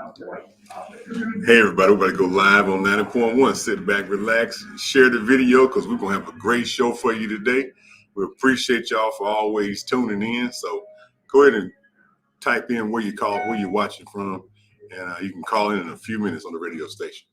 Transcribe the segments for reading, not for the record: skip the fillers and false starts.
Hey everybody, we're about to go live on 90.1. Sit back, relax, share the video because we're going to have a great show for you today. We appreciate y'all for always tuning in. So go ahead and type in where you're watching from, and you can call in a few minutes on the radio station.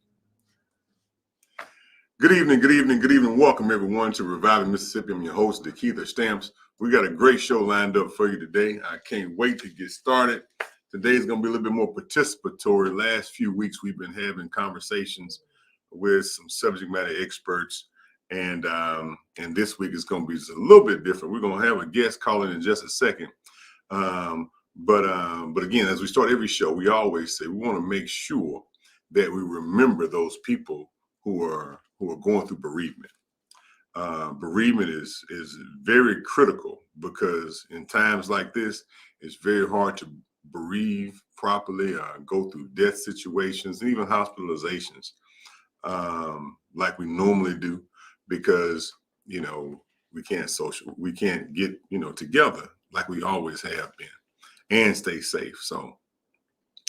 Good evening, good evening, good evening. Welcome everyone to Reviving Mississippi. I'm your host, DeKeither Stamps. We got a great show lined up for you today. I can't wait to get started. Today's going to be a little bit more participatory. Last few weeks, we've been having conversations with some subject matter experts. And this week is going to be just a little bit different. We're going to have a guest calling in just a second. But again, as we start every show, we always say we want to make sure that we remember those people who are going through bereavement. Bereavement is very critical because in times like this, it's very hard to bereave properly, go through death situations and even hospitalizations like we normally do, because we can't get together like we always have been and stay safe. So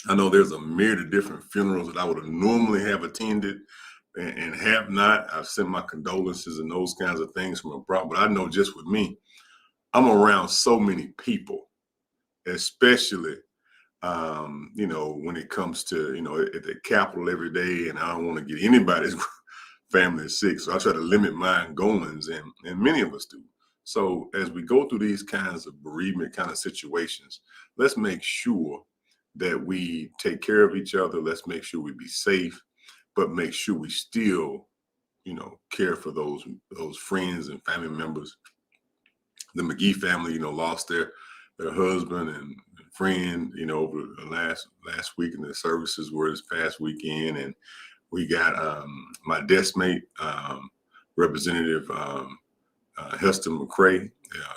I know there's a myriad of different funerals that I would have normally have attended and have not. I've sent my condolences and those kinds of things from abroad, but I know just with me, I'm around so many people, especially when it comes to at the Capitol every day, and I don't want to get anybody's family sick, so I try to limit my goings, and many of us do. So as we go through these kinds of bereavement kind of situations, let's make sure that we take care of each other. Let's make sure we be safe, but make sure we still care for those friends and family members. The McGee family lost their husband and friend over the last week, and the services were this past weekend. And we got my desk mate, Representative Hester McCray.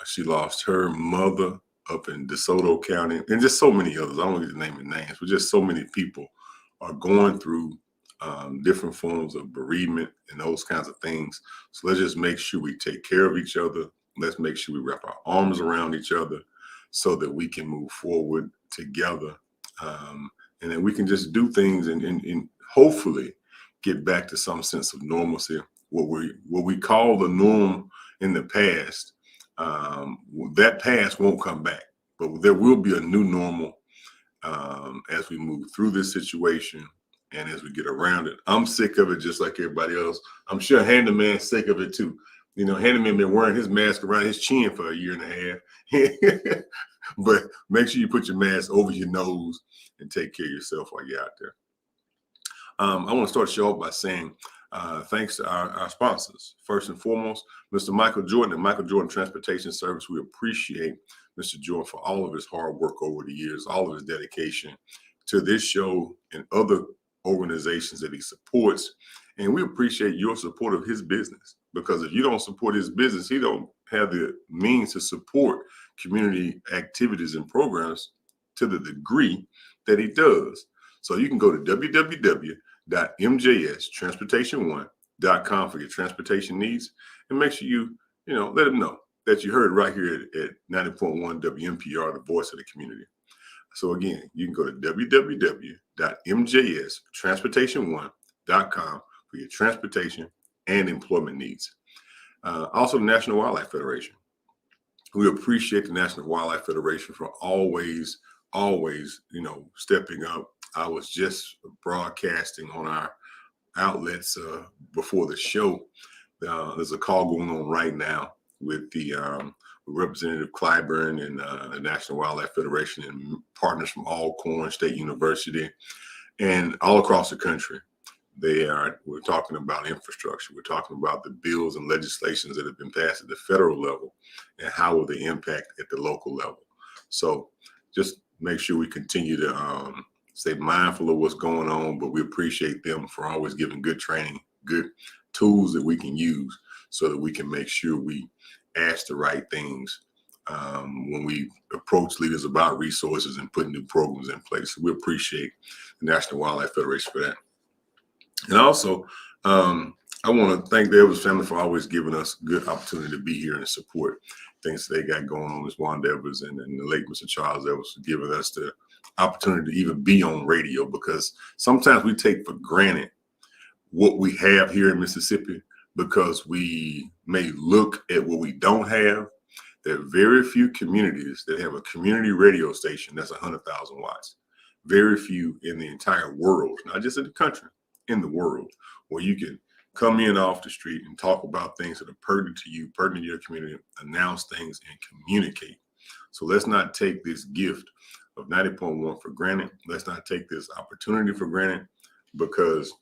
She lost her mother up in DeSoto County, and just so many others. I don't get to name the names, but just so many people are going through different forms of bereavement and those kinds of things. So let's just make sure we take care of each other. Let's make sure we wrap our arms around each other so that we can move forward together. And then we can just do things and hopefully get back to some sense of normalcy. What we call the norm in the past, that past won't come back, but there will be a new normal as we move through this situation and as we get around it. I'm sick of it just like everybody else. I'm sure Handyman's sick of it too. Handyman been wearing his mask around his chin for a year and a half. But make sure you put your mask over your nose and take care of yourself while you're out there. I want to start the show off by saying thanks to our sponsors. First and foremost, Mr. Michael Jordan and Michael Jordan Transportation Service. We appreciate Mr. Jordan for all of his hard work over the years, all of his dedication to this show and other organizations that he supports. And we appreciate your support of his business, because if you don't support his business, he don't have the means to support community activities and programs to the degree that he does. So you can go to www.mjstransportation1.com for your transportation needs, and make sure you let him know that you heard right here at 90.1 WMPR, the voice of the community. So again, you can go to www.mjstransportation1.com for your transportation and employment needs. Also, the National Wildlife Federation. We appreciate the National Wildlife Federation for always, stepping up. I was just broadcasting on our outlets before the show. There's a call going on right now with the Representative Clyburn and the National Wildlife Federation and partners from Alcorn State University and all across the country. We're talking about infrastructure. We're talking about the bills and legislations that have been passed at the federal level and how will they impact at the local level. So just make sure we continue to stay mindful of what's going on, but we appreciate them for always giving good training, good tools that we can use so that we can make sure we ask the right things when we approach leaders about resources and putting new programs in place. So we appreciate the National Wildlife Federation for that. And also, I want to thank the Evans family for always giving us good opportunity to be here and support things they got going on. Ms. Wanda Evans and the late Mr. Charles Evans for giving us the opportunity to even be on radio, because sometimes we take for granted what we have here in Mississippi because we may look at what we don't have. There are very few communities that have a community radio station that's 100,000 watts. Very few in the entire world, not just in the country, in the world, where you can come in off the street and talk about things that are pertinent to you, pertinent to your community, announce things and communicate. So let's not take this gift of 90.1 for granted. Let's not take this opportunity for granted, because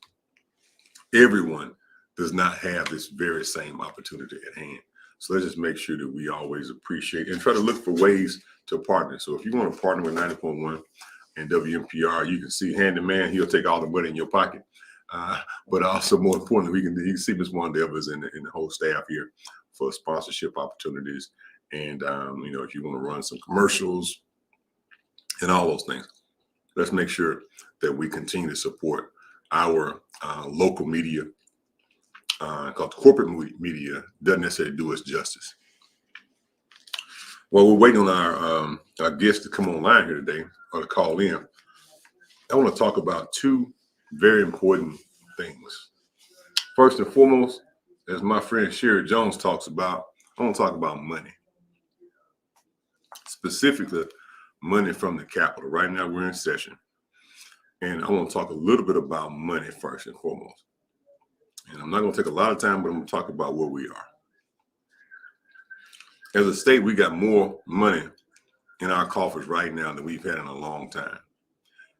everyone does not have this very same opportunity at hand. So let's just make sure that we always appreciate and try to look for ways to partner. So if you want to partner with 90.1 and WMPR, you can see Handyman. He'll take all the money in your pocket. But also, more importantly, you can see Ms. Wanda Evers and the whole staff here for sponsorship opportunities. And, if you want to run some commercials and all those things, let's make sure that we continue to support our local media, because corporate media doesn't necessarily do us justice. While we're waiting on our guests to come online here today or to call in, I want to talk about two very important things. First and foremost, as my friend Sherry Jones talks about, I want to talk about money. Specifically, money from the Capitol. Right now, we're in session. And I want to talk a little bit about money first and foremost. And I'm not going to take a lot of time, but I'm going to talk about where we are. As a state, we got more money in our coffers right now than we've had in a long time.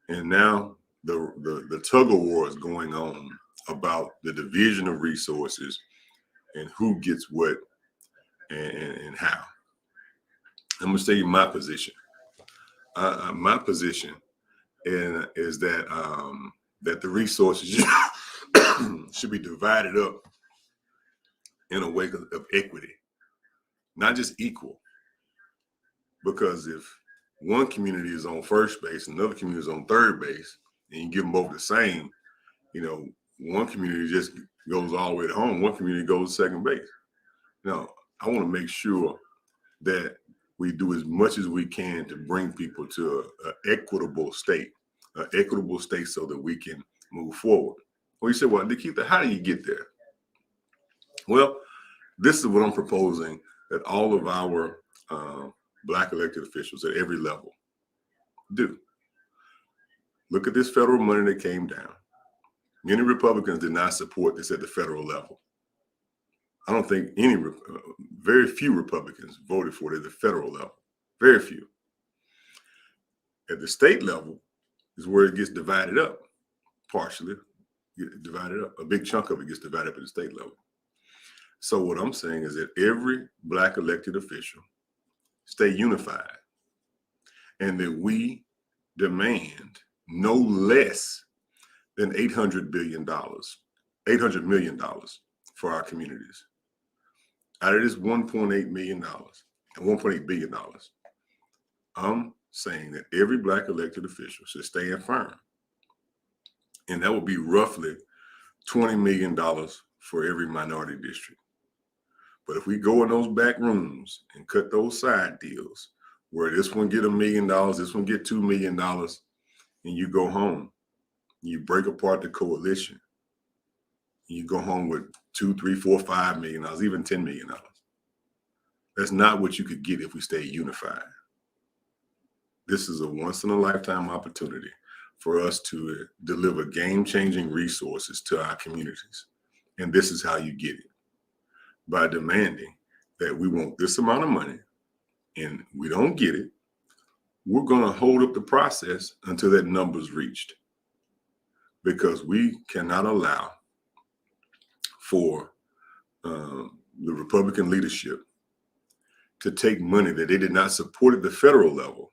And now the tug of war is going on about the division of resources and who gets what and how. I'm going to tell you my position. My position is that that the resources should be divided up in a way of equity, not just equal. Because if one community is on first base and another community is on third base, and you give them both the same, one community just goes all the way to home, one community goes to second base. Now, I want to make sure that we do as much as we can to bring people to an equitable state so that we can move forward. Well, you say, well, DeKeither, how do you get there? Well, this is what I'm proposing that all of our Black elected officials at every level do. Look at this federal money that came down. Many Republicans did not support this at the federal level. I don't think very few Republicans voted for it at the federal level. Very few. At the state level is where it gets divided up, partially divided up. A big chunk of it gets divided up at the state level. So what I'm saying is that every Black elected official stay unified, and that we demand no less than $800 million for our communities. Out of this $1.8 million and $1.8 billion, I'm saying that every Black elected official should stand firm. And that would be roughly $20 million for every minority district. But if we go in those back rooms and cut those side deals where this one get $1 million, this one get $2 million, and you go home, you break apart the coalition, you go home with $2, $3, $4, $5 million, even $10 million. That's not what you could get if we stay unified. This is a once in a lifetime opportunity for us to deliver game-changing resources to our communities. And this is how you get it. By demanding that we want this amount of money and we don't get it, we're going to hold up the process until that number is reached. Because we cannot allow for the Republican leadership to take money that they did not support at the federal level,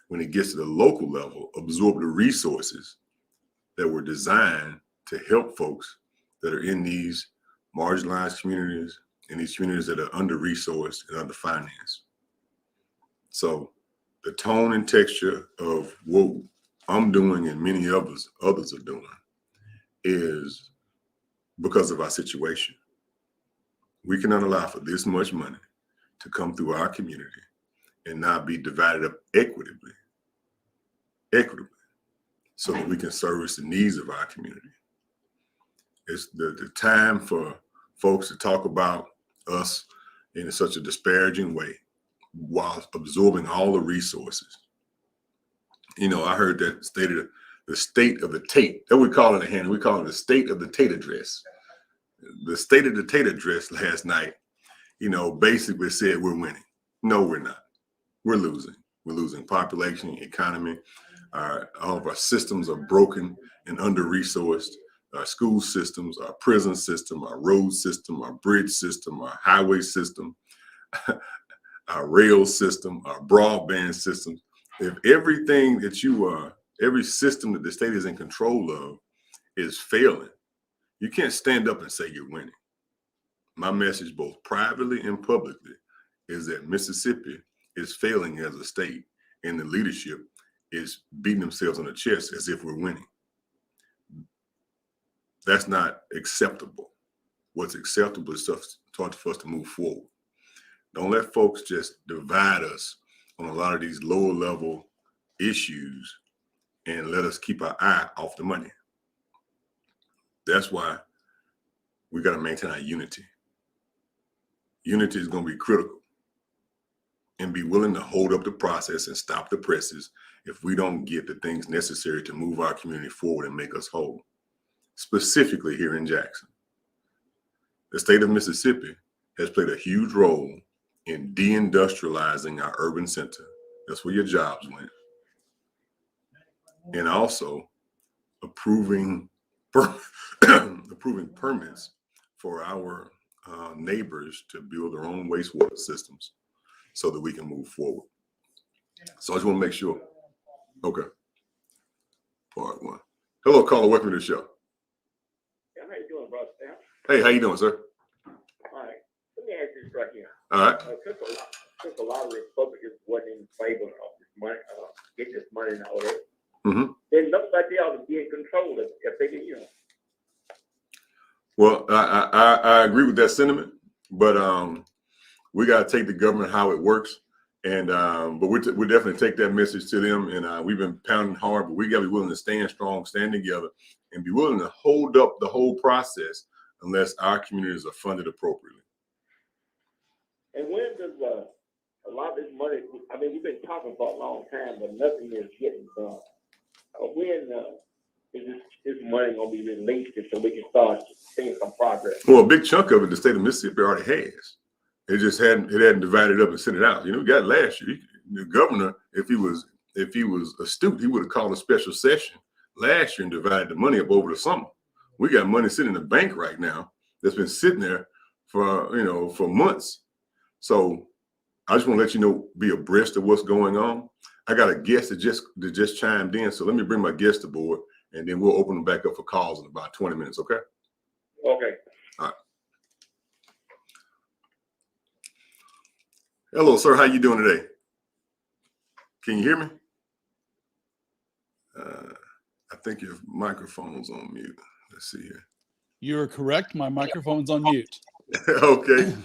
when it gets to the local level, absorb the resources that were designed to help folks that are in these marginalized communities and these communities that are under-resourced and under-financed. So the tone and texture of what I'm doing and many others are doing is because of our situation. We cannot allow for this much money to come through our community and not be divided up equitably equitably so that we can service the needs of our community. It's the time for folks to talk about us in such a disparaging way while absorbing all the resources. I heard that stated the state of the Tate. That we call it a hand. We call it the state of the Tate address. The state of the Tate address last night, basically said we're winning. No, we're not. We're losing. We're losing population, economy. All of our systems are broken and under-resourced. Our school systems, our prison system, our road system, our bridge system, our highway system, our rail system, our broadband system. If everything that every system that the state is in control of is failing, you can't stand up and say you're winning. My message, both privately and publicly, is that Mississippi is failing as a state, and the leadership is beating themselves on the chest as if we're winning. That's not acceptable. What's acceptable is for us to move forward. Don't let folks just divide us on a lot of these lower level issues and let us keep our eye off the money. That's why we got to maintain our unity. Unity is going to be critical, and be willing to hold up the process and stop the presses if we don't get the things necessary to move our community forward and make us whole, specifically here in Jackson. The state of Mississippi has played a huge role in deindustrializing our urban center. That's where your jobs went. And also approving permits for our neighbors to build their own wastewater systems so that we can move forward. So I just want to make sure. Okay. Part one. Hello, caller. Welcome to the show. Yeah, how you doing, brother? Hey, how you doing, sir? All right. Let me ask you this right here. All right. Since a lot of Republicans wasn't in favor of this money, getting this money and all that, then looks like they ought to be in control if they did, Well, I agree with that sentiment, but we got to take the government how it works, and but we definitely take that message to them, and we've been pounding hard, but we got to be willing to stand strong, stand together, and be willing to hold up the whole process unless our communities are funded appropriately. And when does a lot of this money? I mean, we've been talking for a long time, but nothing is getting done. When is this money going to be released so we can start seeing some progress? Well, a big chunk of it, the state of Mississippi already has. It just hadn't divided up and sent it out. We got it last year. The governor, if he was astute, he would have called a special session last year and divided the money up over the summer. We got money sitting in the bank right now that's been sitting there for months. So I just want to let you know, be abreast of what's going on. I got a guest that just chimed in, so let me bring my guest aboard, and then we'll open them back up for calls in about 20 minutes. Okay. Okay. All right. Hello, sir. How you doing today? Can you hear me? I think your microphone's on mute. Let's see here. You're correct. My microphone's on mute. Okay.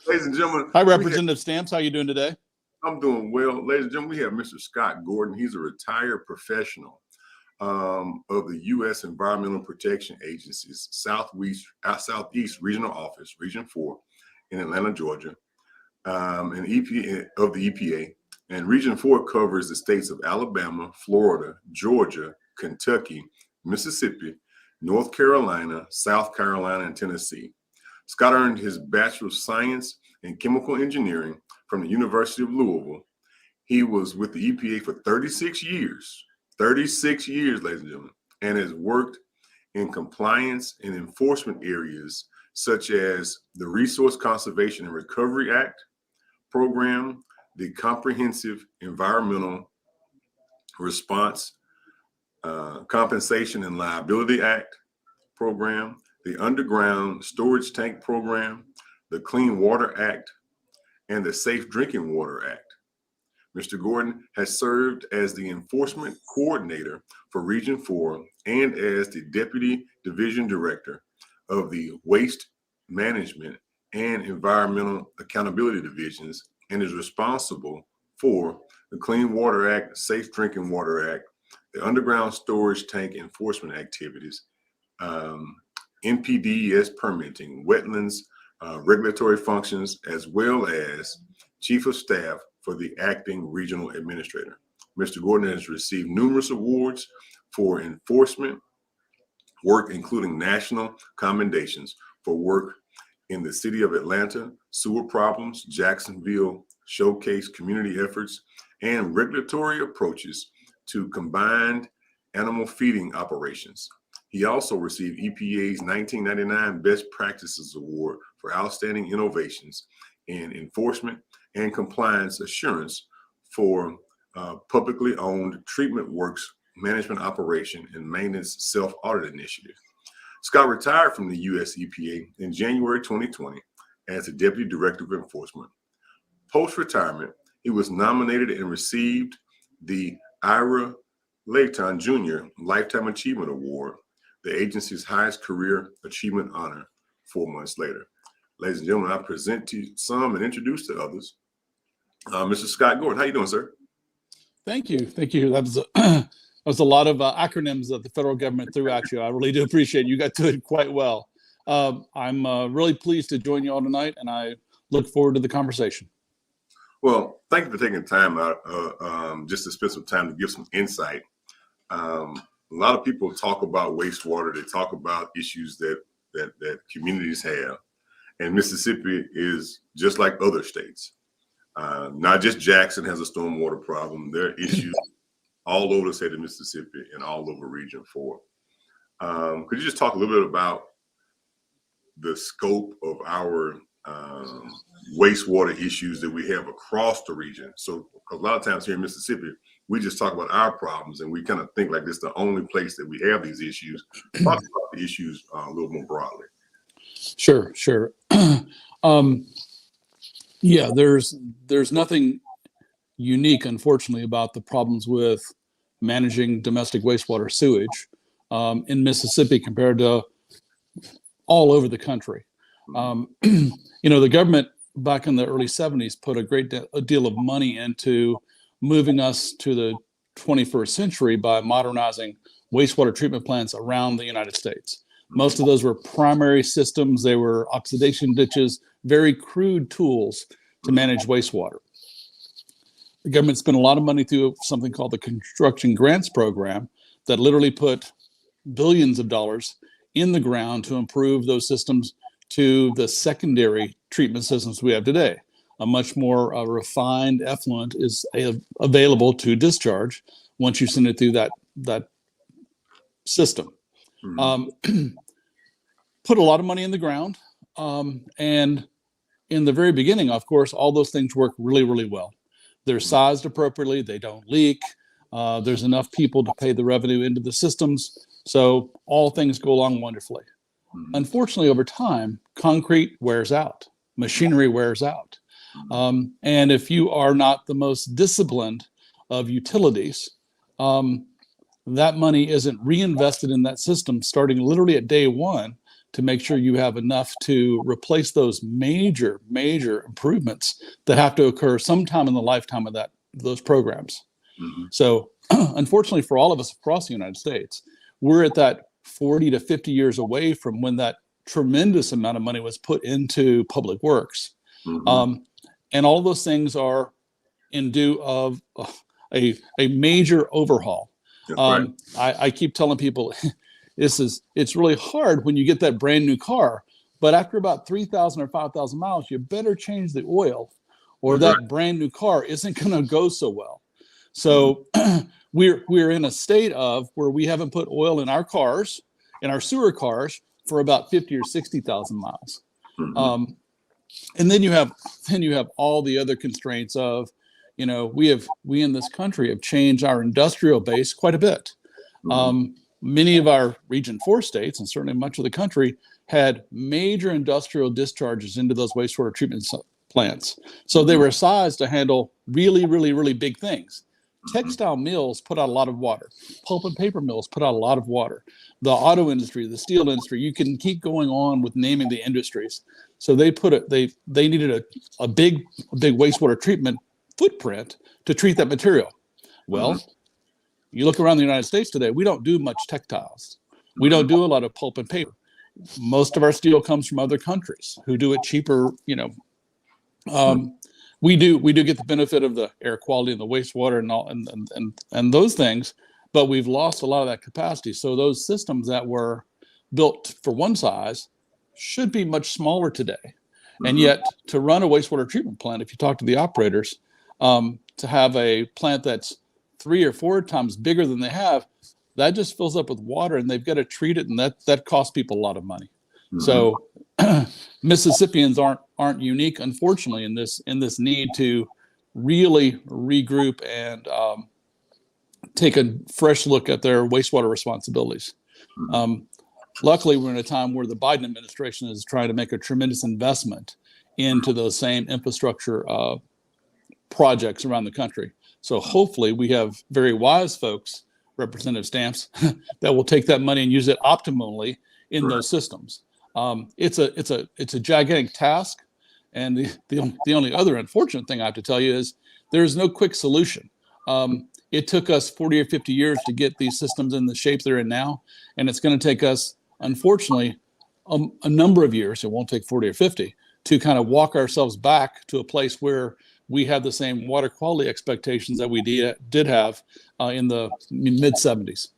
Ladies and gentlemen. Hi, Representative Stamps. How you doing today? I'm doing well. Ladies and gentlemen, we have Mr. Scott Gordon. He's a retired professional of the U.S. Environmental Protection Agency's Southeast Regional Office, Region 4 in Atlanta, Georgia, and EPA of the EPA. And Region 4 covers the states of Alabama, Florida, Georgia, Kentucky, Mississippi, North Carolina, South Carolina, and Tennessee. Scott earned his Bachelor of Science in Chemical Engineering from the University of Louisville. He was with the EPA for 36 years, ladies and gentlemen, and has worked in compliance and enforcement areas such as the Resource Conservation and Recovery Act program, the Comprehensive Environmental Response Compensation and Liability Act program, the Underground Storage Tank program, the Clean Water Act, and the Safe Drinking Water Act. Mr. Gordon has served as the enforcement coordinator for Region 4 and as the Deputy Division Director of the Waste Management and Environmental Accountability Divisions, and is responsible for the Clean Water Act, Safe Drinking Water Act, the underground storage tank enforcement activities, NPDES permitting, wetlands, regulatory functions, as well as Chief of Staff for the acting regional administrator. Mr. Gordon has received numerous awards for enforcement work, including national commendations for work in the city of Atlanta, sewer problems, Jacksonville showcase community efforts, and regulatory approaches to combined animal feeding operations. He also received EPA's 1999 Best Practices Award for outstanding innovations in enforcement and compliance assurance for publicly owned treatment works management operation and maintenance self-audit initiative. Scott retired from the US EPA in January 2020 as the Deputy Director of Enforcement. Post-retirement, he was nominated and received the Ira Layton Jr. Lifetime Achievement Award, the agency's highest career achievement honor, 4 months later. Ladies and gentlemen, I present to some and introduce to others, Mr. Scott Gordon. How you doing, sir? Thank you. Thank you. That was a lot of acronyms that the federal government threw at you. I really do appreciate it. You got to it quite well. I'm really pleased to join you all tonight, and I look forward to the conversation. Well, thank you for taking time out just to spend some time to give some insight. A lot of people talk about wastewater. They talk about issues that communities have. And Mississippi is just like other states. Not just Jackson has a stormwater problem. There are issues all over the state of Mississippi and all over Region 4. Could you just talk a little bit about the scope of our wastewater issues that we have across the region? So a lot of times here in Mississippi, we just talk about our problems and we kind of think like this is the only place that we have these issues. Talk about the issues a little more broadly. Sure. Yeah, there's nothing unique, unfortunately, about the problems with managing domestic wastewater sewage in Mississippi compared to all over the country. The government back in the early 70s put a great deal of money into moving us to the 21st century by modernizing wastewater treatment plants around the United States. Most of those were primary systems. They were oxidation ditches, very crude tools to manage wastewater. The government spent a lot of money through something called the Construction Grants Program that literally put billions of dollars in the ground to improve those systems to the secondary treatment systems we have today. A much more refined effluent is available to discharge once you send it through that system. Put a lot of money in the ground. And in the very beginning, of course, all those things work really, really well. They're sized appropriately. They don't leak. There's enough people to pay the revenue into the systems. So all things go along wonderfully. Unfortunately, over time, concrete wears out. Machinery wears out. And if you are not the most disciplined of utilities, that money isn't reinvested in that system starting literally at day one to make sure you have enough to replace those major improvements that have to occur sometime in the lifetime of those programs. So unfortunately for all of us across the United States, we're at that 40 to 50 years away from when that tremendous amount of money was put into public works. And all of those things are in due of a major overhaul. Right. I keep telling people it's really hard when you get that brand new car, but after about 3,000 or 5,000 miles, you better change the oil or that brand new car isn't going to go so well. So we're in a state of where we haven't put oil in our cars, in our sewer cars, for about 50 or 60,000 miles. And then you have all the other constraints of, we in this country have changed our industrial base quite a bit. Many of our Region 4 states, and certainly much of the country, had major industrial discharges into those wastewater treatment plants. So they were sized to handle really, really, really big things. Textile mills put out a lot of water. Pulp and paper mills put out a lot of water. The auto industry, the steel industry, you can keep going on with naming the industries. So they needed a big wastewater treatment footprint to treat that material. Well, You look around the United States today, we don't do much textiles. We don't do a lot of pulp and paper. Most of our steel comes from other countries who do it cheaper. We do get the benefit of the air quality and the wastewater and all and those things, but we've lost a lot of that capacity. So those systems that were built for one size should be much smaller today. And yet, to run a wastewater treatment plant, if you talk to the operators, to have a plant that's 3 or 4 times bigger than they have, that just fills up with water, and they've got to treat it, and that costs people a lot of money. So Mississippians aren't unique, unfortunately, in this need to really regroup and take a fresh look at their wastewater responsibilities. Luckily, we're in a time where the Biden administration is trying to make a tremendous investment into those same infrastructure projects around the country. So hopefully we have very wise folks, Representative Stamps, that will take that money and use it optimally in those systems. It's a gigantic task. And the only other unfortunate thing I have to tell you is there's no quick solution. It took us 40 or 50 years to get these systems in the shape they're in now. And it's going to take us, unfortunately, a number of years, it won't take 40 or 50, to kind of walk ourselves back to a place where we have the same water quality expectations that we did have in the mid 70s.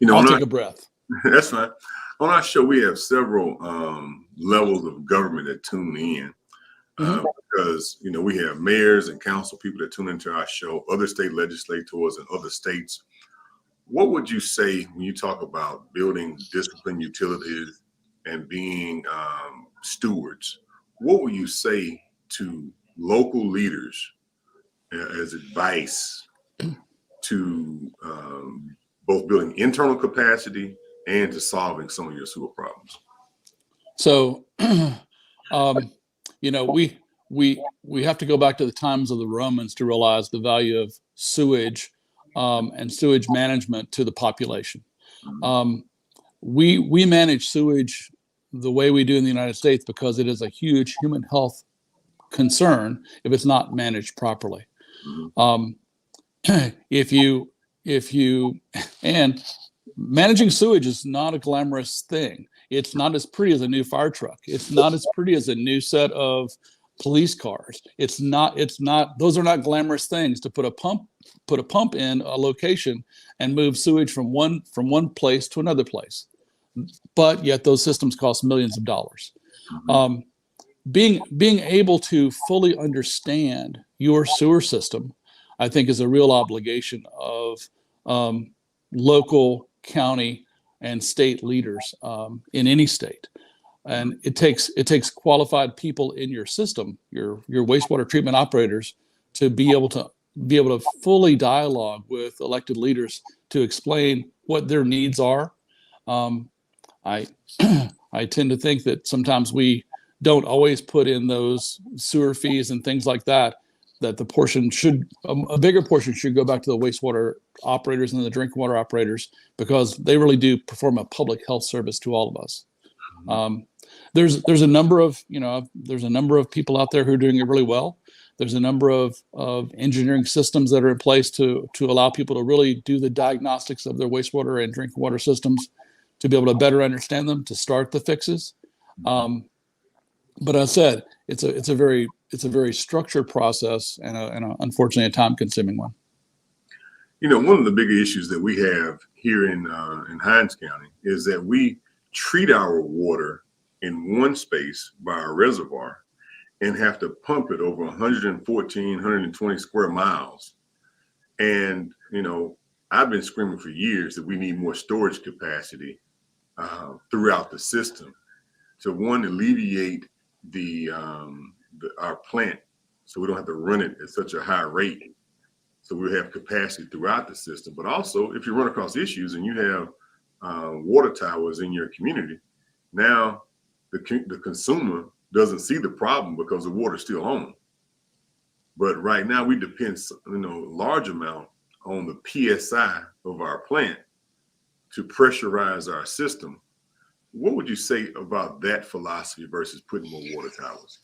I'll take a breath. That's fine. On our show, we have several levels of government that tune in because, we have mayors and council people that tune into our show, other state legislators in other states. What would you say when you talk about building disciplined utilities and being stewards? What would you say to local leaders as advice to both building internal capacity and to solving some of your sewer problems? So, we have to go back to the times of the Romans to realize the value of sewage and sewage management to the population. We manage sewage the way we do in the United States because it is a huge human health concern if it's not managed properly. And managing sewage is not a glamorous thing. It's not as pretty as a new fire truck. It's not as pretty as a new set of police cars. It's not, those are not glamorous things to put a pump in a location and move sewage from one place to another place. But yet those systems cost millions of dollars. Being able to fully understand your sewer system, I think, is a real obligation of local, county, and state leaders in any state. And it takes qualified people in your system, your wastewater treatment operators, to be able to fully dialogue with elected leaders to explain what their needs are. I tend to think that sometimes we don't always put in those sewer fees and things like that the portion a bigger portion should go back to the wastewater operators and the drinking water operators, because they really do perform a public health service to all of us. There's a number of people out there who are doing it really well. There's a number of engineering systems that are in place to allow people to really do the diagnostics of their wastewater and drinking water systems, to be able to better understand them, to start the fixes. But as I said, it's a very structured process and unfortunately a time-consuming one. One of the bigger issues that we have here in Hinds County is that we treat our water in one space by our reservoir and have to pump it over 114, 120 square miles. And, I've been screaming for years that we need more storage capacity throughout the system to, one, alleviate our plant so we don't have to run it at such a high rate. So we have capacity throughout the system. But also, if you run across issues and you have water towers in your community, now the consumer doesn't see the problem because the water's still on. But right now we depend, a large amount on the PSI of our plant to pressurize our system. What would you say about that philosophy versus putting more water towers?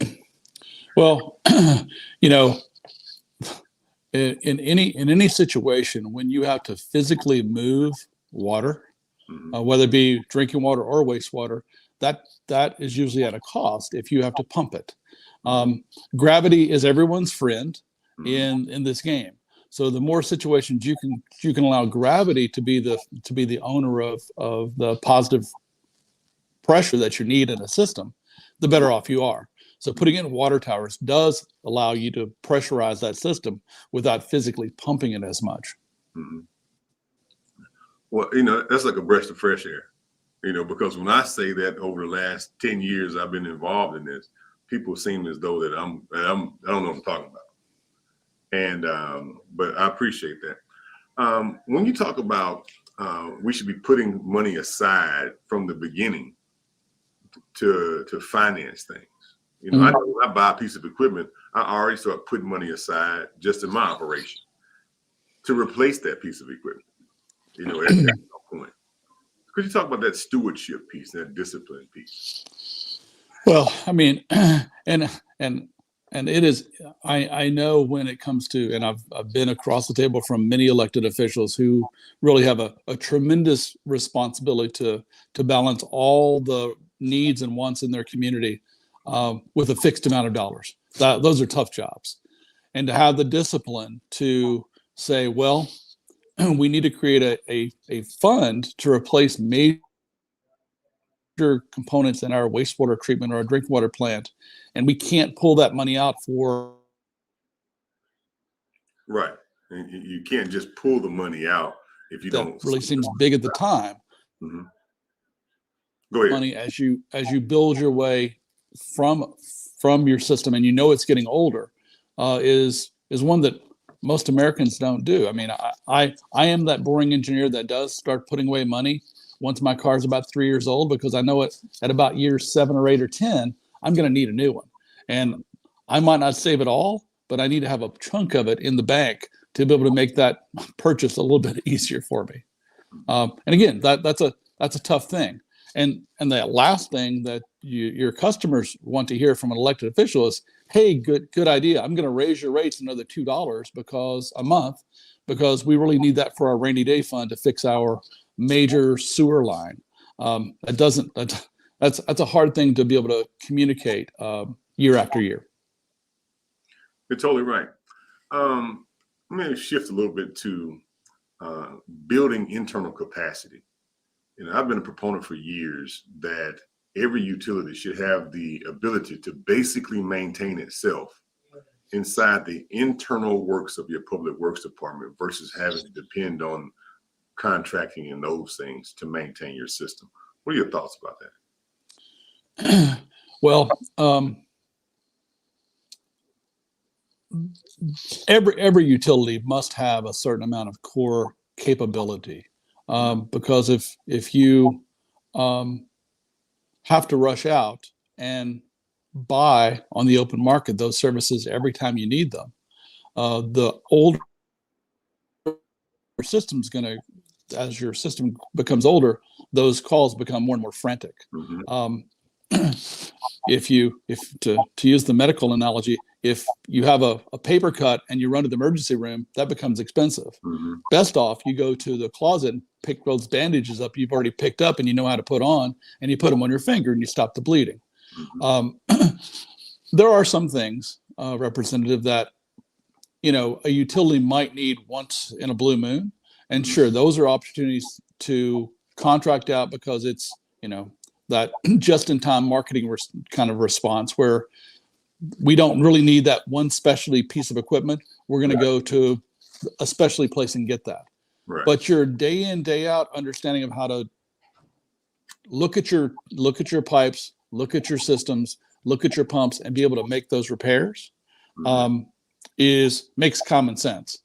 Well, in any situation when you have to physically move water, whether it be drinking water or wastewater, that is usually at a cost if you have to pump it. Gravity is everyone's friend in this game. So the more situations you can allow gravity to be the owner of the positive pressure that you need in a system, the better off you are. So putting in water towers does allow you to pressurize that system without physically pumping it as much. Well, that's like a breath of fresh air, because when I say that over the last 10 years I've been involved in this, people seem as though that I don't know what I'm talking about. And but I appreciate that. When you talk about we should be putting money aside from the beginning to finance things. I know when I buy a piece of equipment, I already start putting money aside just in my operation to replace that piece of equipment. At that point. Could you talk about that stewardship piece, that discipline piece? Well, I mean, and it is. I know when it comes to, and I've been across the table from many elected officials who really have a tremendous responsibility to balance all the needs and wants in their community with a fixed amount of dollars. Those are tough jobs, and to have the discipline to say, well, we need to create a fund to replace major components in our wastewater treatment or our drinking water plant, and we can't pull that money out for. Right. And you can't just pull the money out if you don't. Really seems big at the time. Go ahead. Money as you build your way from your system, and it's getting older, is one that most Americans don't do. I mean, I am that boring engineer that does start putting away money once my car's about 3 years old, because I know at about year 7 or 8 or 10, I'm going to need a new one. And I might not save it all, but I need to have a chunk of it in the bank to be able to make that purchase a little bit easier for me. And again, that's a tough thing. And the last thing that your customers want to hear from an elected official is, hey, good idea. I'm going to raise your rates another $2 a month because we really need that for our rainy day fund to fix our major sewer line. That's a hard thing to be able to communicate year after year. You're totally right. Let me shift a little bit to building internal capacity. I've been a proponent for years that every utility should have the ability to basically maintain itself inside the internal works of your public works department versus having to depend on contracting and those things to maintain your system. What are your thoughts about that? Well, every utility must have a certain amount of core capability. Because if you have to rush out and buy on the open market those services every time you need them, the older system's going to, as your system becomes older, those calls become more and more frantic. If to use the medical analogy, if you have a paper cut and you run to the emergency room, that becomes expensive. Best off, you go to the closet and pick those bandages up you've already picked up and you know how to put on, and you put them on your finger and you stop the bleeding. There are some things, Representative, that a utility might need once in a blue moon, and sure, those are opportunities to contract out because it's that just-in-time marketing kind of response where we don't really need that one specialty piece of equipment. We're going to go to a specialty place and get that. Right. But your day in, day out understanding of how to look at your pipes, look at your systems, look at your pumps, and be able to make those repairs makes common sense.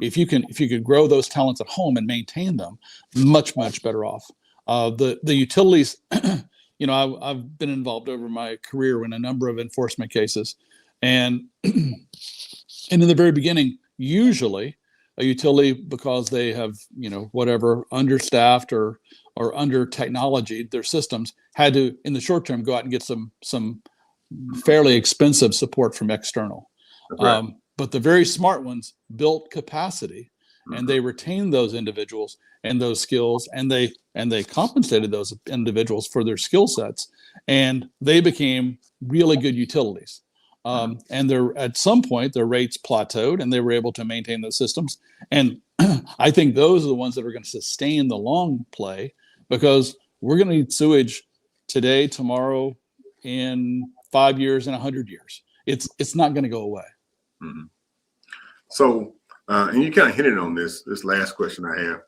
If you could grow those talents at home and maintain them, much better off. The utilities, I've been involved over my career in a number of enforcement cases, and in the very beginning, usually a utility, because they have whatever understaffed or under technology, their systems had to in the short term go out and get some fairly expensive support from external. Right. But the very smart ones built capacity, and they retained those individuals and those skills, and they compensated those individuals for their skill sets, and they became really good utilities. And at some point their rates plateaued, and they were able to maintain those systems. And I think those are the ones that are going to sustain the long play, because we're going to need sewage today, tomorrow, in 5 years, and 100 years. It's not going to go away. Mm-hmm. So, and you kind of hinted on this last question I have.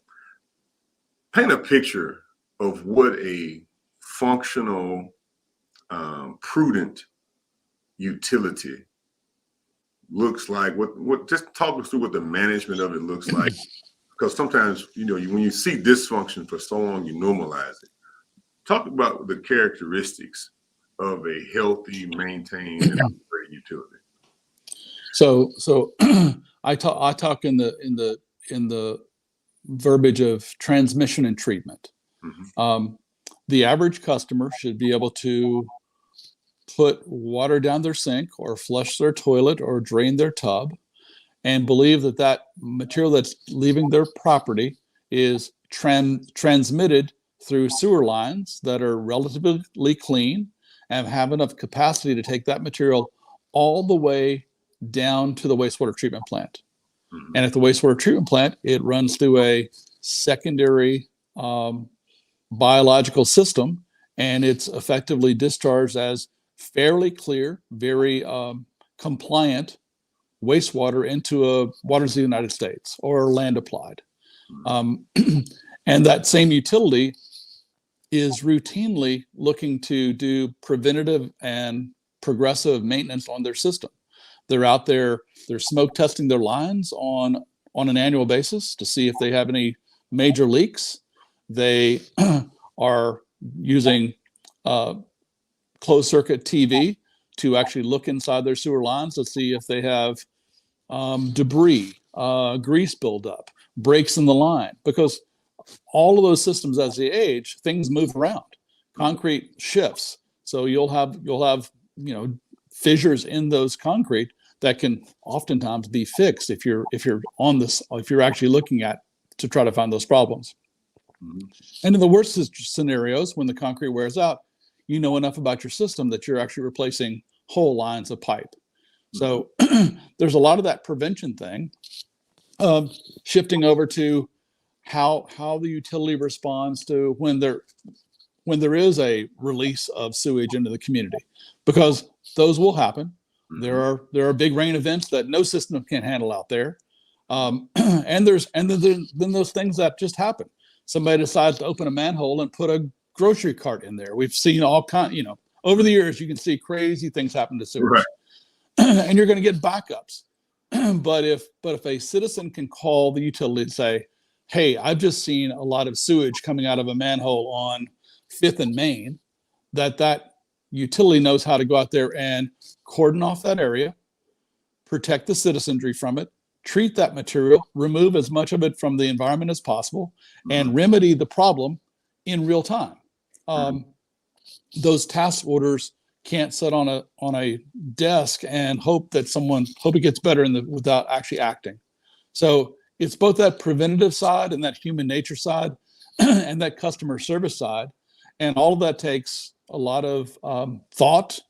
Paint a picture of what a functional, prudent utility looks like. What just talk us through what the management of it looks like, because sometimes when you see dysfunction for so long, you normalize it. Talk about the characteristics of a healthy, maintained, and operating utility. So I talk in the verbiage of transmission and treatment. Mm-hmm. The average customer should be able to put water down their sink, or flush their toilet, or drain their tub, and believe that material that's leaving their property is transmitted through sewer lines that are relatively clean and have enough capacity to take that material all the way down to the wastewater treatment plant. Mm-hmm. And at the wastewater treatment plant, it runs through a secondary biological system, and it's effectively discharged as fairly clear, very compliant wastewater into waters of the United States, or land applied. And that same utility is routinely looking to do preventative and progressive maintenance on their system. They're out there, they're smoke testing their lines on an annual basis to see if they have any major leaks. They are using closed circuit TV to actually look inside their sewer lines to see if they have debris, grease buildup, breaks in the line, because all of those systems, as they age, things move around. Concrete shifts, so you'll have fissures in those concrete that can oftentimes be fixed if you're actually looking at to try to find those problems. Mm-hmm. And in the worst scenarios, when the concrete wears out, you know enough about your system that you're actually replacing whole lines of pipe. So there's a lot of that prevention thing, shifting over to how the utility responds to when there is a release of sewage into the community, because those will happen. Mm-hmm. There are big rain events that no system can handle out there, and then those things that just happen. Somebody decides to open a manhole and put a grocery cart in there. We've seen all over the years. You can see crazy things happen to sewage, right. And you're going to get backups. But if a citizen can call the utility and say, "Hey, I've just seen a lot of sewage coming out of a manhole on 5th and Main," that utility knows how to go out there and cordon off that area, protect the citizenry from it, treat that material, remove as much of it from the environment as possible, and remedy the problem in real time. Those task orders can't sit on a desk and hope it gets better without actually acting. So it's both that preventative side and that human nature side and that customer service side. And all of that takes a lot of thought,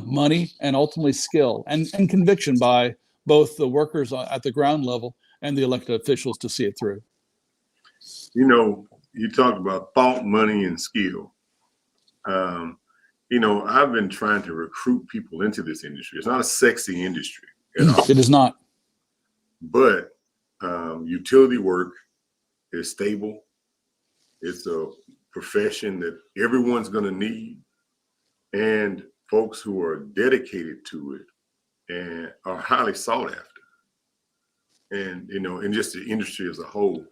money, and ultimately skill and conviction by both the workers at the ground level and the elected officials to see it through. You talked about thought, money, and skill. I've been trying to recruit people into this industry. It's not a sexy industry at all. It is not. But utility work is stable. It's a profession that everyone's going to need, and folks who are dedicated to it and are highly sought after. And, and just the industry as a whole.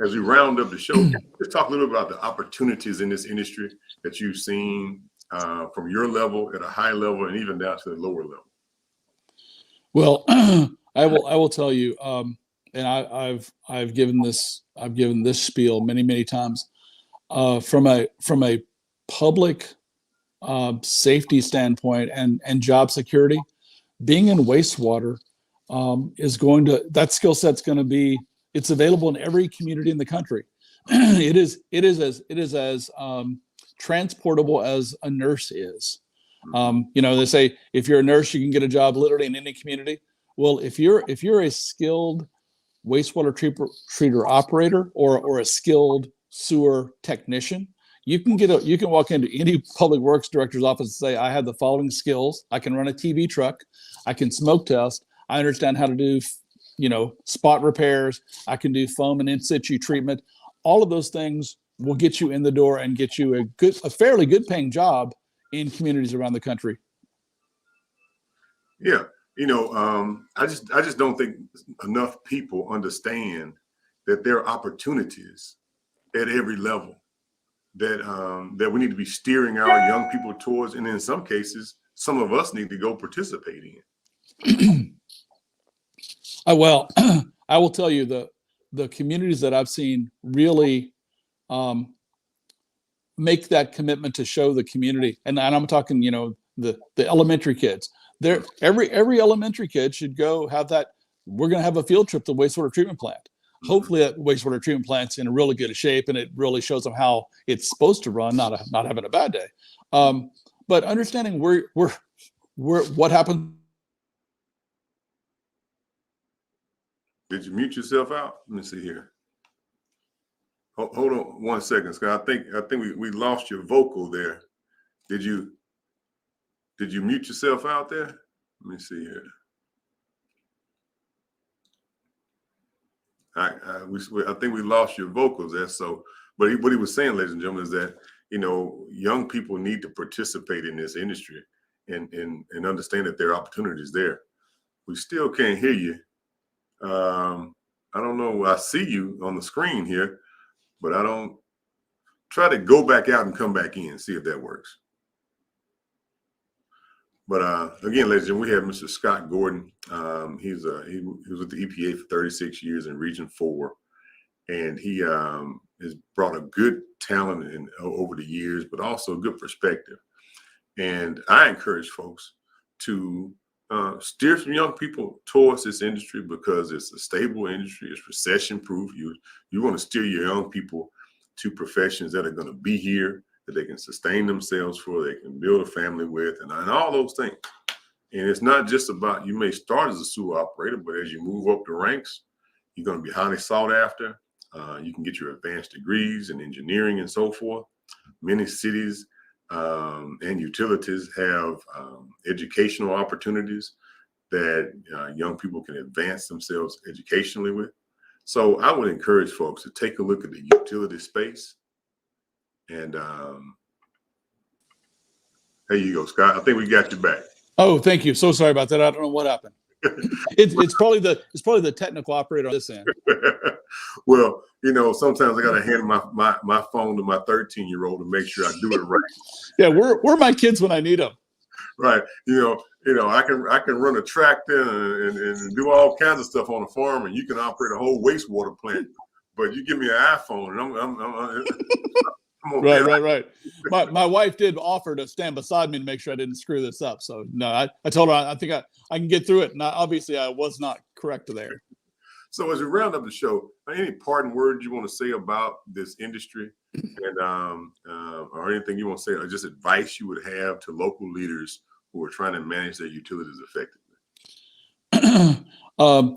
As we round up the show, let's talk a little bit about the opportunities in this industry that you've seen from your level, at a high level, and even down to the lower level. Well, I will tell you, and I've given this spiel many times. From a public safety standpoint and job security, being in wastewater that skill set's going to be, it's available in every community in the country. It is as transportable as a nurse is. They say if you're a nurse, you can get a job literally in any community. Well, if you're a skilled wastewater treater operator or a skilled sewer technician, you can walk into any public works director's office and say, I have the following skills. I can run a TV truck. I can smoke test. I understand how to do, spot repairs. I can do foam and in situ treatment. All of those things will get you in the door and get you a fairly good paying job in communities around the country. Yeah. I just don't think enough people understand that there are opportunities at every level that we need to be steering our young people towards. And in some cases, some of us need to go participate in. Well, I will tell you the communities that I've seen really make that commitment to show the community, and I'm talking, the elementary kids. Every elementary kid should go have that. We're going to have a field trip to the wastewater treatment plant. Mm-hmm. Hopefully, that wastewater treatment plant's in a really good shape, and it really shows them how it's supposed to run, not having a bad day. But understanding what happened. Did you mute yourself out? Let me see here. Hold on 1 second, Scott. I think we lost your vocal there. Did you mute yourself out there? Let me see here. I think we lost your vocals there. So, but what he was saying, ladies and gentlemen, is that young people need to participate in this industry and understand that there are opportunities there. We still can't hear you. I don't know. I see you on the screen here, but I don't. Try to go back out and come back in, see if that works. But again, ladies and gentlemen, we have Mr. Scott Gordon. He was with the EPA for 36 years in Region 4, and he has brought a good talent over the years, but also a good perspective. And I encourage folks to steer some young people towards this industry because it's a stable industry. It's recession proof. You want to steer your young people to professions that are going to be here, that they can sustain themselves for, they can build a family with, and all those things. And it's not just about, you may start as a sewer operator, but as you move up the ranks, you're going to be highly sought after. You can get your advanced degrees in engineering and so forth. Many cities and utilities have educational opportunities that young people can advance themselves educationally with. So I would encourage folks to take a look at the utility space. And there you go, Scott. I think we got you back. Oh, thank you. So sorry about that. I don't know what happened. It's probably the technical operator on this end. Well, sometimes I got to hand my phone to my 13-year-old to make sure I do it right. Yeah, where are my kids when I need them? Right. I can run a tractor and do all kinds of stuff on a farm, and you can operate a whole wastewater plant. But you give me an iPhone, and I'm Right. My wife did offer to stand beside me to make sure I didn't screw this up. So no, I told her I think I can get through it. And obviously I was not correct there. So as we round up the show, any parting words you want to say about this industry, and or anything you want to say, or just advice you would have to local leaders who are trying to manage their utilities effectively?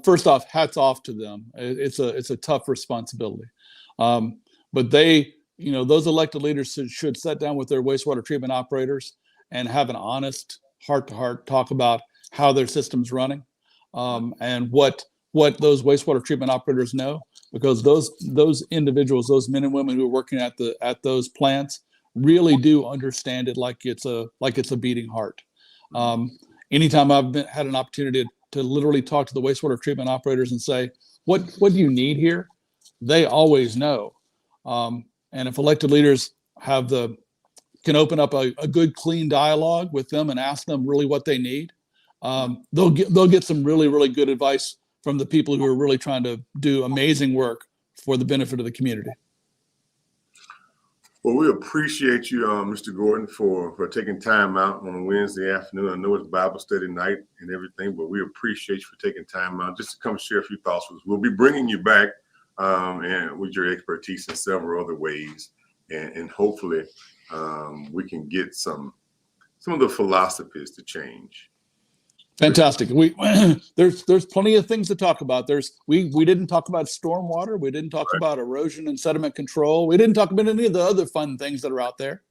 First off, hats off to them. It's a tough responsibility, but they. Those elected leaders should sit down with their wastewater treatment operators and have an honest heart-to-heart talk about how their system's running, and what those wastewater treatment operators know, because those individuals, those men and women who are working at those plants, really do understand it like it's a beating heart. Anytime I've had an opportunity to literally talk to the wastewater treatment operators and say, what do you need here? They always know. And if elected leaders can open up a good, clean dialogue with them and ask them really what they need, they'll get some really, really good advice from the people who are really trying to do amazing work for the benefit of the community. Well, we appreciate you, Mr. Gordon, for taking time out on a Wednesday afternoon. I know it's Bible study night and everything, but we appreciate you for taking time out just to come share a few thoughts with us. We'll be bringing you back and with your expertise in several other ways, and hopefully we can get some of the philosophies to change. Fantastic. We there's plenty of things to talk about. We didn't talk about stormwater. We didn't talk about erosion and sediment control. We didn't talk about any of the other fun things that are out there.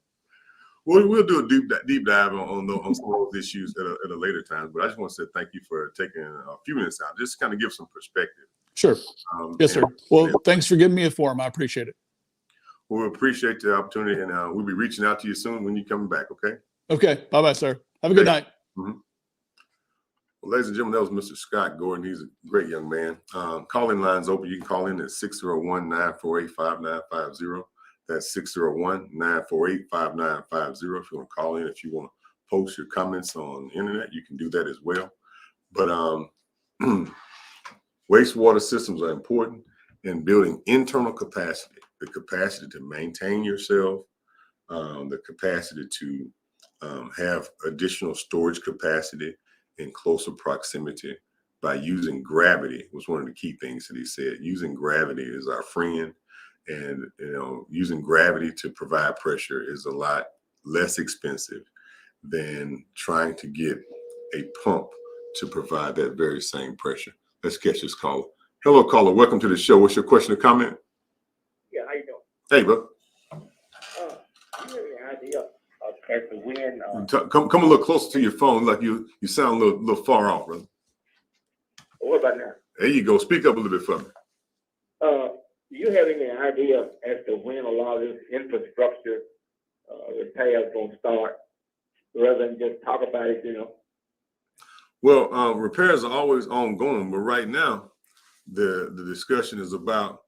Well, we'll do a deep dive on some of those issues at a later time. But I just want to say thank you for taking a few minutes out just to kind of give some perspective. Sure. Yes, sir. Well, thanks for giving me a forum. I appreciate it. Well, we appreciate the opportunity, and we'll be reaching out to you soon when you're coming back. Okay. Okay. Bye-bye, sir. Have a good night. Mm-hmm. Well, ladies and gentlemen, that was Mr. Scott Gordon. He's a great young man. Calling lines open. You can call in at 601-948-5950. That's 601-948-5950. If you want to call in, if you want to post your comments on the internet, you can do that as well. But wastewater systems are important in building internal capacity, the capacity to maintain yourself, the capacity to have additional storage capacity in closer proximity by using gravity was one of the key things that he said. Using gravity is our friend, and using gravity to provide pressure is a lot less expensive than trying to get a pump to provide that very same pressure. Let's catch this caller. Hello, caller. Welcome to the show. What's your question or comment? Yeah, how you doing? Hey, bro. You have any idea as to when? Come a little closer to your phone, like you sound a little far off, brother. What about now? There you go. Speak up a little bit for me. Do you have any idea as to when a lot of this infrastructure repair is going to start, rather than just talk about it, Well, repairs are always ongoing, but right now, the discussion is about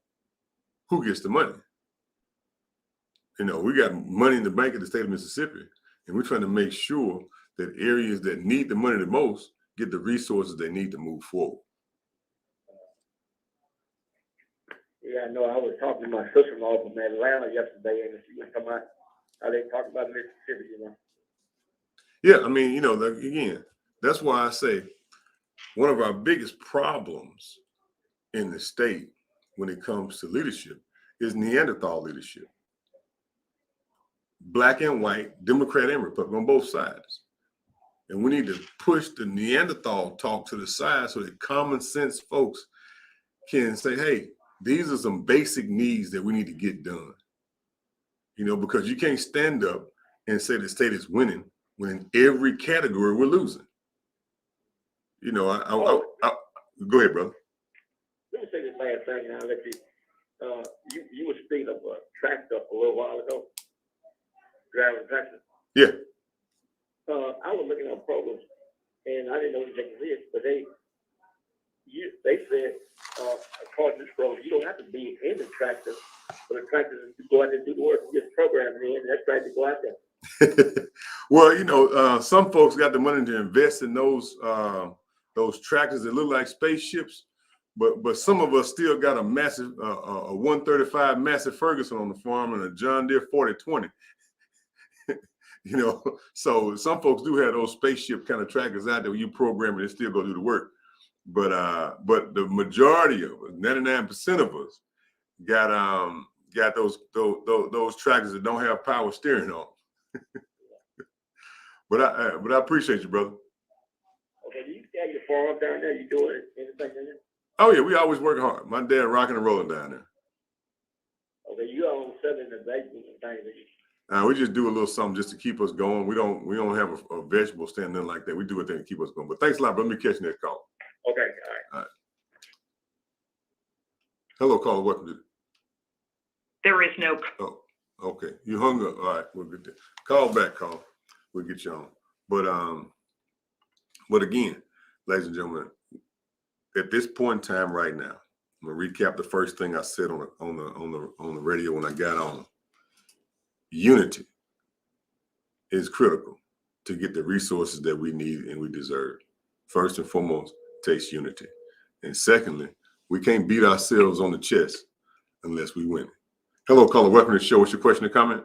who gets the money. We got money in the bank of the state of Mississippi, and we're trying to make sure that areas that need the money the most get the resources they need to move forward. Yeah, I know. I was talking to my sister-in-law from Atlanta yesterday, and she was talking about how they talk about Mississippi, Yeah, I mean, again, that's why I say one of our biggest problems in the state when it comes to leadership is Neanderthal leadership. Black and white, Democrat and Republican on both sides. And we need to push the Neanderthal talk to the side so that common sense folks can say, hey, these are some basic needs that we need to get done. Because you can't stand up and say the state is winning when in every category we're losing. Go ahead, brother. Let me say this last thing, and I'll let you. You were speaking of a tractor a little while ago, driving a tractor. Yeah. I was looking at programs, and I didn't know what they exist, but they said, according to this program, you don't have to be in the tractor for the tractor to go out there and do the work. You just program it in, and that's right to go out there. Well, some folks got the money to invest in those tractors that look like spaceships, but some of us still got a massive a 135 Massey Ferguson on the farm and a John Deere 4020. So some folks do have those spaceship kind of tractors out there where you program it and still go do the work. But the majority of us, 99% of us, got those tractors that don't have power steering on. But I appreciate you, brother. Okay, do you have your farm down there? You doing anything in there? Oh yeah, we always work hard. My dad rocking and rolling down there. Okay, you all selling the vegetables and things. We just do a little something just to keep us going. We don't have a vegetable stand, nothing like that. We do a thing to keep us going. But thanks a lot, bro. Let me catch you next call. Okay, all right. Hello, caller. Welcome to. There is no. Oh, okay. You hung up. All right, we'll get there. Call back, call. We'll get you on. But again, ladies and gentlemen, at this point in time right now, I'm gonna recap the first thing I said on the radio when I got on. Unity is critical to get the resources that we need and we deserve. First and foremost, takes unity. And secondly, we can't beat ourselves on the chest unless we win. Hello, caller. Welcome to the show. What's your question or comment?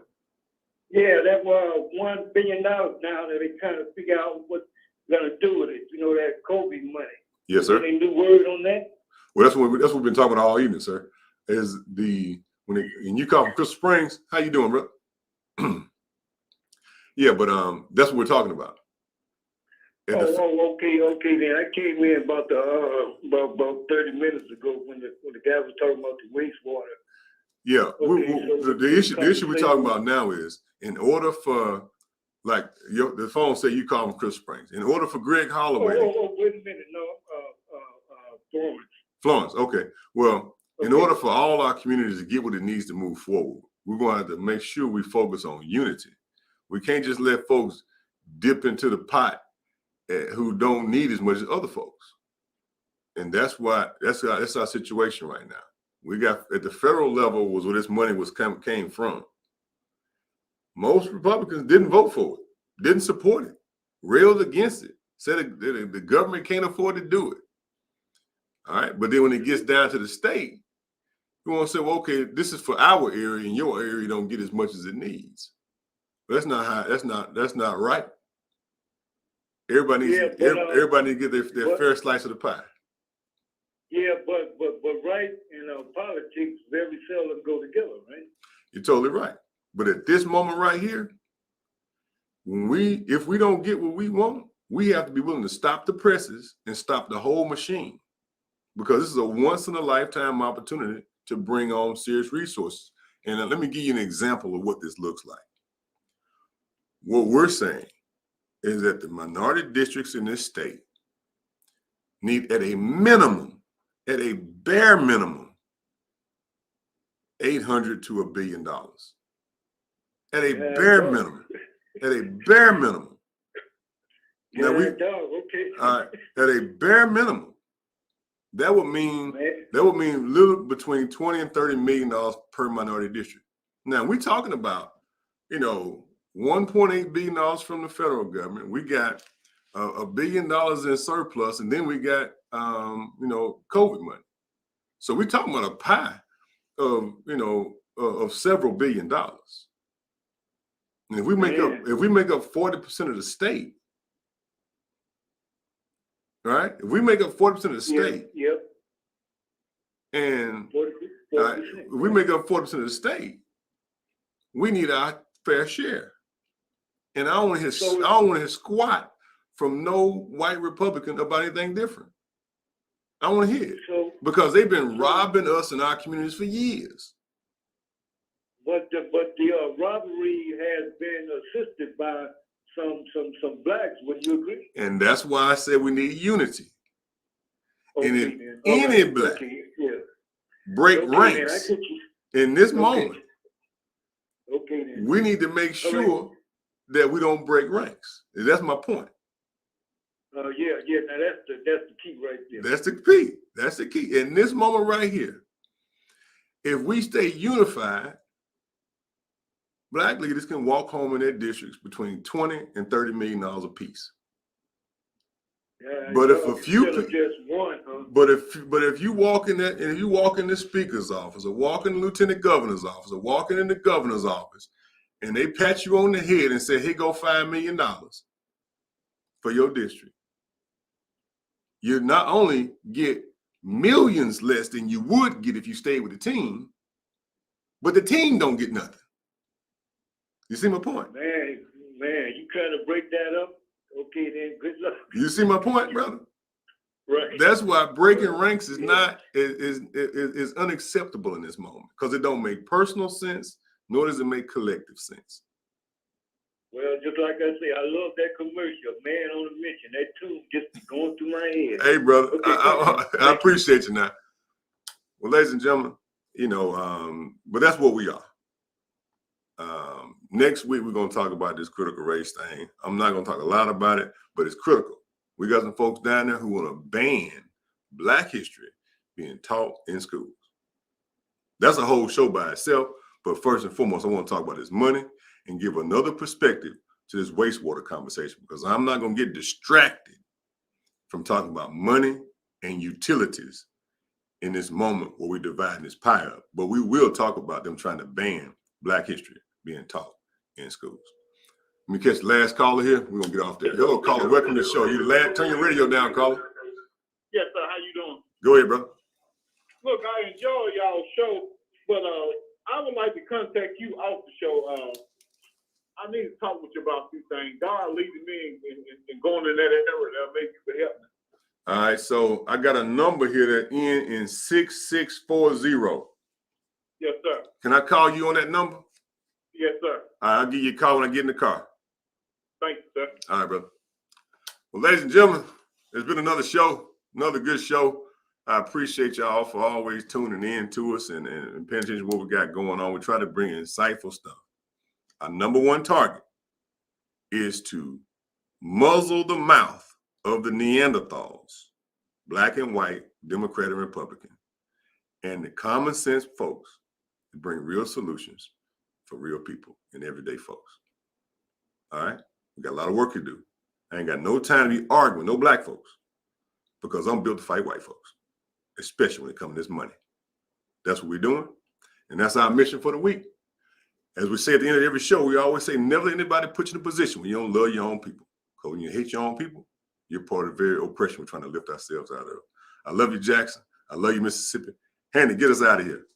Yeah, that was $1 billion now that they trying to figure out what they're gonna do with it. You know, that COVID money. Yes, sir. Any new word on that? Well, that's what we've been talking about all evening, sir. Is when you call from Crystal Springs, how you doing, bro? Yeah, but that's what we're talking about. Okay. Then I came in about 30 minutes ago when the guy was talking about the wastewater. Yeah, Okay, the issue we're talking about now is in order for the phone say you call from Crystal Springs. In order for Greg Holloway. Wait a minute. No, Florence. Florence. Okay. Well, in order for all our communities to get what it needs to move forward, we're going to have to make sure we focus on unity. We can't just let folks dip into the pot who don't need as much as other folks. And that's our situation right now. We got at the federal level was where this money came from. Most Republicans didn't vote for it, didn't support it, railed against it, said the government can't afford to do it. All right, but then when it gets down to the state, you want to say, well, okay, this is for our area, and your area don't get as much as it needs. But that's not right. Everybody needs everybody needs to get their fair slice of the pie. Yeah, but right and politics very seldom go together, right? You're totally right. But at this moment right here, if we don't get what we want, we have to be willing to stop the presses and stop the whole machine, because this is a once in a lifetime opportunity to bring on serious resources. And let me give you an example of what this looks like. What we're saying is that the minority districts in this state need at a bare minimum, $800 to $1 billion. At a bare minimum. At a bare minimum. Now at a bare minimum, that would mean little between $20 and $30 million per minority district. Now we're talking about, $1.8 billion from the federal government. We got $1 billion in surplus, and then we got COVID money. So we're talking about a pie of several $1 billion. And if we make up 40% of the state, right? If we make up 40% of the state, and 40%. If we make up 40% of the state, we need our fair share. And I don't want to hear squat from no white Republican about anything different. I don't want to hear it, because they've been robbing us in our communities for years. But the robbery has been assisted by some blacks. Would you agree? And that's why I said we need unity. And if any black break ranks in this moment, we need to make sure that we don't break ranks. That's my point. Now that's the key right there. That's the key. That's the key. In this moment right here, if we stay unified, black leaders can walk home in their districts between $20 and $30 million apiece. But if a few, but if you walk in that, and if you walk in the speaker's office, or walk in the lieutenant governor's office, or walking in the governor's office, and they pat you on the head and say, "Here go $5 million for your district," you not only get millions less than you would get if you stayed with the team, but the team don't get nothing. You see my point? Man, you trying to break that up? Okay, then good luck. You see my point, brother? Right. That's why breaking ranks is not is unacceptable in this moment, because it don't make personal sense, nor does it make collective sense. Well, just like I say, I love that commercial, Man on a Mission. That tune just going through my head. Hey, brother, Okay, I appreciate you now. Well, ladies and gentlemen, but that's what we are. Next week, we're going to talk about this critical race thing. I'm not going to talk a lot about it, but it's critical. We got some folks down there who want to ban Black history being taught in schools. That's a whole show by itself. But first and foremost, I want to talk about this money and give another perspective to this wastewater conversation, because I'm not going to get distracted from talking about money and utilities in this moment where we're dividing this pie up. But we will talk about them trying to ban Black history being taught in schools. Let me catch the last caller here. We're gonna get off there. Hello, caller. Welcome to the show. You turn your radio down, caller. Yes, sir. How you doing? Go ahead, brother. Look, I enjoy y'all's show, but I would like to contact you off the show. I need to talk with you about two things. God leading me and going in that area that maybe you could help me. All right, so I got a number here that ends in 6640. Yes, sir. Can I call you on that number? Yes, sir. All right, I'll give you a call when I get in the car. Thank you, sir. All right, brother. Well, ladies and gentlemen, it's been another show, another good show. I appreciate y'all for always tuning in to us and paying attention to what we got going on. We try to bring insightful stuff. Our number one target is to muzzle the mouth of the Neanderthals, Black and white, Democrat and Republican, and the common sense folks to bring real solutions for real people and everyday folks. All right? We got a lot of work to do. I ain't got no time to be arguing with no Black folks because I'm built to fight white folks, especially when it comes to this money. That's what we're doing, and that's our mission for the week. As we say at the end of every show, we always say, never let anybody put you in a position where you don't love your own people. Because when you hate your own people, you're part of the very oppression we're trying to lift ourselves out of. I love you, Jackson. I love you, Mississippi. Handy, get us out of here.